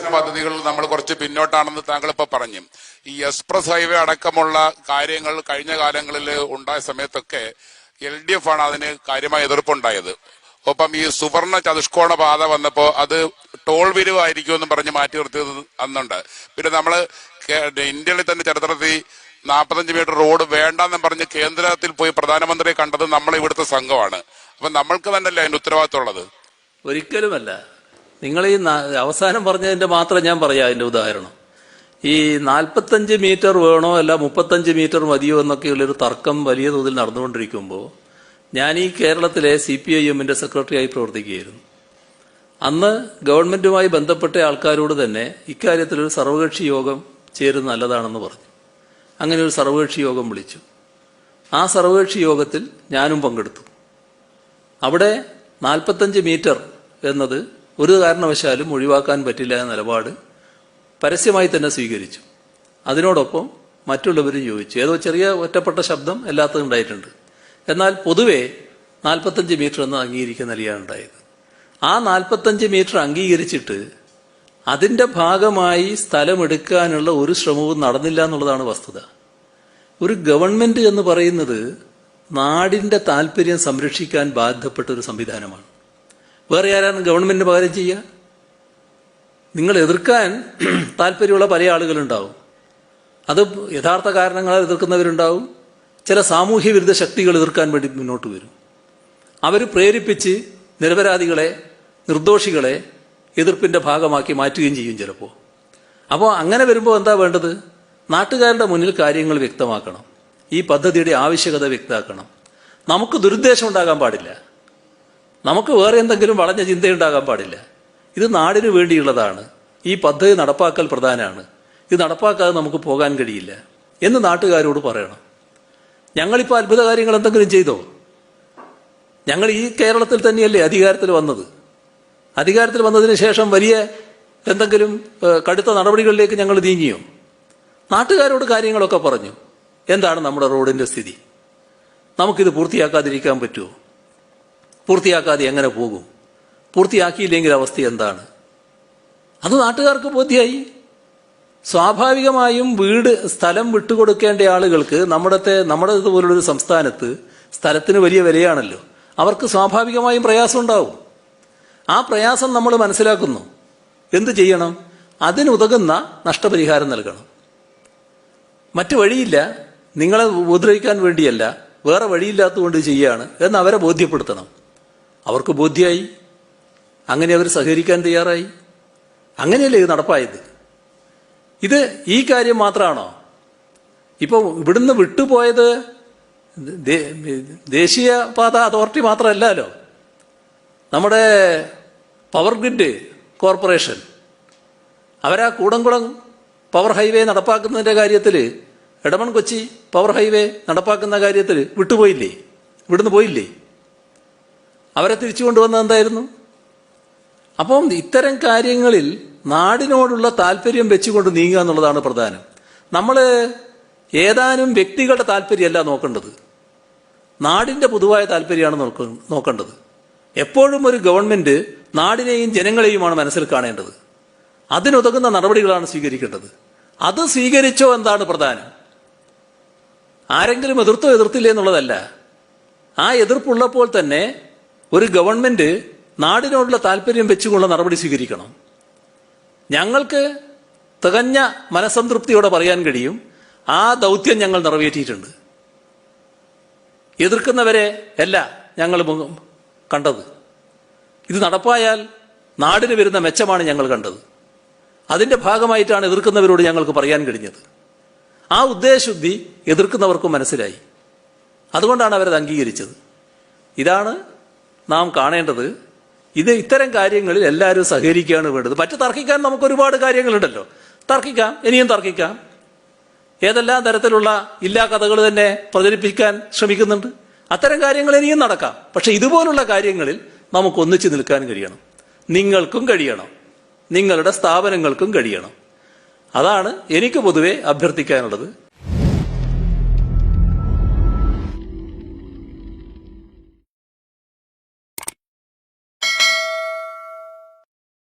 വികസന പദ്ധതികൾ നമ്മൾ കുറച്ച് പിന്നോട്ടാണെന്ന് താങ്കൾ ഇപ്പൊ പറഞ്ഞു. ഈ എക്സ്പ്രസ് ഹൈവേ അടക്കമുള്ള കാര്യങ്ങൾ കഴിഞ്ഞ കാലങ്ങളിൽ ഉണ്ടായ സമയത്തൊക്കെ LDF ആണ് അതിന് കാര്യമായ എതിർപ്പുണ്ടായത്. ഒപ്പം ഈ സുവർണ ചതുഷ്കോണ പാത വന്നപ്പോ അത് ടോൾ പിരിവായിരിക്കും എന്ന് പറഞ്ഞ് മാറ്റി നിർത്തിയത് അന്നുണ്ട്. പിന്നെ നമ്മള് ഇന്ത്യയിൽ തന്നെ ചരിത്രത്തിൽ 45 മീറ്റർ റോഡ് വേണ്ടെന്ന് പറഞ്ഞ് കേന്ദ്രത്തിൽ പോയി പ്രധാനമന്ത്രിയെ കണ്ടത് നമ്മൾ ഇവിടുത്തെ സംഘമാണ്. അപ്പൊ നമ്മൾക്ക് തന്നെയല്ലേ അതിന്റെ ഉത്തരവാദിത്തമുള്ളത്? ഒരിക്കലുമല്ല. നിങ്ങൾ ഈ അവസാനം പറഞ്ഞതിന്റെ മാത്രം ഞാൻ പറയാം. അതിന്റെ ഉദാഹരണം ഈ 45 മീറ്റർ വേണോ അല്ല 35 മീറ്റർ മതിയോ എന്നൊക്കെയുള്ളൊരു തർക്കം വലിയ തോതിൽ നടന്നുകൊണ്ടിരിക്കുമ്പോൾ ഞാൻ ഈ കേരളത്തിലെ CPIMന്റെ സെക്രട്ടറിയായി പ്രവർത്തിക്കുകയായിരുന്നു. അന്ന് ഗവൺമെന്റുമായി ബന്ധപ്പെട്ട ആൾക്കാരോട് തന്നെ ഇക്കാര്യത്തിലൊരു സർവകക്ഷി യോഗം ചേരുന്നത് നല്ലതാണെന്ന് പറഞ്ഞു. അങ്ങനെ ഒരു സർവകക്ഷി യോഗം വിളിച്ചു. ആ സർവകക്ഷി യോഗത്തിൽ ഞാനും പങ്കെടുത്തു. അവിടെ 45 മീറ്റർ എന്നത് ഒരു കാരണവശാലും ഒഴിവാക്കാൻ പറ്റില്ല എന്ന നിലപാട് പരസ്യമായി തന്നെ സ്വീകരിച്ചു. അതിനോടൊപ്പം മറ്റുള്ളവരും ചോദിച്ചു. ഏതോ ചെറിയ ഒറ്റപ്പെട്ട ശബ്ദം എല്ലാത്തും ഉണ്ടായിട്ടുണ്ട്. എന്നാൽ പൊതുവെ 45 മീറ്റർ എന്ന് അംഗീകരിക്കുന്ന നിലയാണ് ഉണ്ടായത്. ആ 45 മീറ്റർ അംഗീകരിച്ചിട്ട് അതിന്റെ ഭാഗമായി സ്ഥലമെടുക്കാനുള്ള ഒരു ശ്രമവും നടന്നില്ല എന്നുള്ളതാണ് വസ്തുത. ഒരു ഗവൺമെന്റ് എന്ന് പറയുന്നത് നാടിന്റെ താല്പര്യം സംരക്ഷിക്കാൻ ബാധ്യപ്പെട്ട ഒരു സംവിധാനമാണ്. വേറെ ആരാണ് ഗവൺമെന്റിന് പകരം ചെയ്യുക? നിങ്ങൾ എതിർക്കാൻ താല്പര്യമുള്ള പല ആളുകളുണ്ടാവും. അത് യഥാർത്ഥ കാരണങ്ങളാൽ എതിർക്കുന്നവരുണ്ടാവും. ചില സാമൂഹ്യ വിരുദ്ധ ശക്തികൾ എതിർക്കാൻ വേണ്ടി മുന്നോട്ട് വരും. അവർ പ്രേരിപ്പിച്ച് നിരപരാധികളെ, നിർദോഷികളെ എതിർപ്പിന്റെ ഭാഗമാക്കി മാറ്റുകയും ചെയ്യും ചിലപ്പോൾ. അപ്പോൾ അങ്ങനെ വരുമ്പോൾ എന്താ വേണ്ടത്? നാട്ടുകാരുടെ മുന്നിൽ കാര്യങ്ങൾ വ്യക്തമാക്കണം. ഈ പദ്ധതിയുടെ ആവശ്യകത വ്യക്തമാക്കണം. നമുക്ക് ദുരുദ്ദേശം ഉണ്ടാകാൻ പാടില്ല. നമുക്ക് വേറെ എന്തെങ്കിലും വളഞ്ഞ ചിന്തയുണ്ടാകാൻ പാടില്ല. ഇത് നാടിനു വേണ്ടിയുള്ളതാണ്. ഈ പദ്ധതി നടപ്പാക്കൽ പ്രധാനമാണ്. ഇത് നടപ്പാക്കാതെ നമുക്ക് പോകാൻ കഴിയില്ല എന്ന് നാട്ടുകാരോട് പറയണം. ഞങ്ങളിപ്പോൾ അത്ഭുത കാര്യങ്ങൾ എന്തെങ്കിലും ചെയ്തോ? ഞങ്ങൾ ഈ കേരളത്തിൽ തന്നെയല്ലേ അധികാരത്തിൽ വന്നത്. അധികാരത്തിൽ വന്നതിന് ശേഷം വലിയ എന്തെങ്കിലും കടുത്ത നടപടികളിലേക്ക് ഞങ്ങൾ നീങ്ങിയോ? നാട്ടുകാരോട് കാര്യങ്ങളൊക്കെ പറഞ്ഞു. എന്താണ് നമ്മുടെ റോഡിന്റെ സ്ഥിതി? നമുക്കിത് പൂർത്തിയാക്കാതിരിക്കാൻ പറ്റുമോ? പൂർത്തിയാക്കാതെ എങ്ങനെ പോകും? പൂർത്തിയാക്കിയില്ലെങ്കിൽ അവസ്ഥ എന്താണ്? അത് നാട്ടുകാർക്ക് ബോധ്യമായി. സ്വാഭാവികമായും സ്ഥലം വിട്ടുകൊടുക്കേണ്ട ആളുകൾക്ക് നമ്മുടെ ഇതുപോലുള്ളൊരു സംസ്ഥാനത്ത് സ്ഥലത്തിന് വലിയ വിലയാണല്ലോ. അവർക്ക് സ്വാഭാവികമായും പ്രയാസം ഉണ്ടാവും. ആ പ്രയാസം നമ്മൾ മനസ്സിലാക്കുന്നു. എന്ത് ചെയ്യണം? അതിനുതകുന്ന നഷ്ടപരിഹാരം നൽകണം. മറ്റു വഴിയില്ല. നിങ്ങളെ ഉപദ്രവിക്കാൻ വേണ്ടിയല്ല, വേറെ വഴിയില്ലാത്തതുകൊണ്ട് ചെയ്യുകയാണ് എന്ന് അവരെ ബോധ്യപ്പെടുത്തണം. അവർക്ക് ബോധ്യമായി. അങ്ങനെ അവർ സഹകരിക്കാൻ തയ്യാറായി. അങ്ങനെയല്ലേ ഇത് നടപ്പായത്? ഇത് ഈ കാര്യം മാത്രമാണോ? ഇപ്പോൾ ഇവിടുന്ന് വിട്ടുപോയത് ദേശീയപാത അതോറിറ്റി മാത്രമല്ലല്ലോ. നമ്മുടെ പവർ ഗ്രിഡ് കോർപ്പറേഷൻ അവരാ കൂടംകുളം പവർ ഹൈവേ നടപ്പാക്കുന്നതിന്റെ കാര്യത്തിൽ, എടമൺ കൊച്ചി പവർ ഹൈവേ നടപ്പാക്കുന്ന കാര്യത്തിൽ വിട്ടുപോയില്ലേ? ഇവിടുന്ന് പോയില്ലേ? അവരെ തിരിച്ചു കൊണ്ടുവന്നത് എന്തായിരുന്നു? അപ്പം ഇത്തരം കാര്യങ്ങളിൽ നാടിനോടുള്ള താല്പര്യം വെച്ചുകൊണ്ട് നീങ്ങുക എന്നുള്ളതാണ് പ്രധാനം. നമ്മൾ ഏതാനും വ്യക്തികളുടെ താല്പര്യമല്ല നോക്കേണ്ടത്, നാടിന്റെ പൊതുവായ താല്പര്യമാണ് നോക്കേണ്ടത്. എപ്പോഴും ഒരു ഗവൺമെന്റ് നാടിനെയും ജനങ്ങളെയുമാണ് മനസ്സിൽ കാണേണ്ടത്. അതിനുതകുന്ന നടപടികളാണ് സ്വീകരിക്കേണ്ടത്. അത് സ്വീകരിച്ചോ എന്താണ് പ്രധാനം? ആരെങ്കിലും എതിർത്തില്ലേ എന്നുള്ളതല്ല. ആ എതിർപ്പുള്ളപ്പോൾ തന്നെ ഒരു ഗവൺമെന്റ് നാടിനോടുള്ള താല്പര്യം വെച്ചുകൊണ്ടുള്ള നടപടി സ്വീകരിക്കണം. ഞങ്ങൾക്ക് തികഞ്ഞ മനസ്സംതൃപ്തിയോടെ പറയാൻ കഴിയും, ആ ദൗത്യം ഞങ്ങൾ നിറവേറ്റിയിട്ടുണ്ട്. എതിർക്കുന്നവരെ അല്ല ഞങ്ങൾ കണ്ടത്. ഇത് നടപ്പായാൽ നാടിന് വരുന്ന മെച്ചമാണ് ഞങ്ങൾ കണ്ടത്. അതിന്റെ ഭാഗമായിട്ടാണ് എതിർക്കുന്നവരോട് ഞങ്ങൾക്ക് പറയാൻ കഴിഞ്ഞത്. ആ ഉദ്ദേശശുദ്ധി എതിർക്കുന്നവർക്കും മനസ്സിലായി. അതുകൊണ്ടാണ് അവരത് അംഗീകരിച്ചത്. ഇതാണ് നാം കാണേണ്ടത്. ഇത്തരം കാര്യങ്ങളിൽ എല്ലാവരും സഹകരിക്കുകയാണ് വേണ്ടത്. മറ്റു തർക്കിക്കാൻ നമുക്ക് ഒരുപാട് കാര്യങ്ങളുണ്ടല്ലോ. തർക്കിക്കാം, ഇനിയും തർക്കിക്കാം. ഏതെല്ലാം തരത്തിലുള്ള ഇല്ലാ കഥകൾ തന്നെ പ്രചരിപ്പിക്കാൻ ശ്രമിക്കുന്നുണ്ട്. അത്തരം കാര്യങ്ങൾ ഇനിയും നടക്കാം. പക്ഷെ ഇതുപോലുള്ള കാര്യങ്ങളിൽ നമുക്ക് ഒന്നിച്ചു നിൽക്കാൻ കഴിയണം. നിങ്ങൾക്കും കഴിയണം, നിങ്ങളുടെ സ്ഥാപനങ്ങൾക്കും കഴിയണം. അതാണ് എനിക്ക് പൊതുവെ അഭ്യർത്ഥിക്കാനുള്ളത്.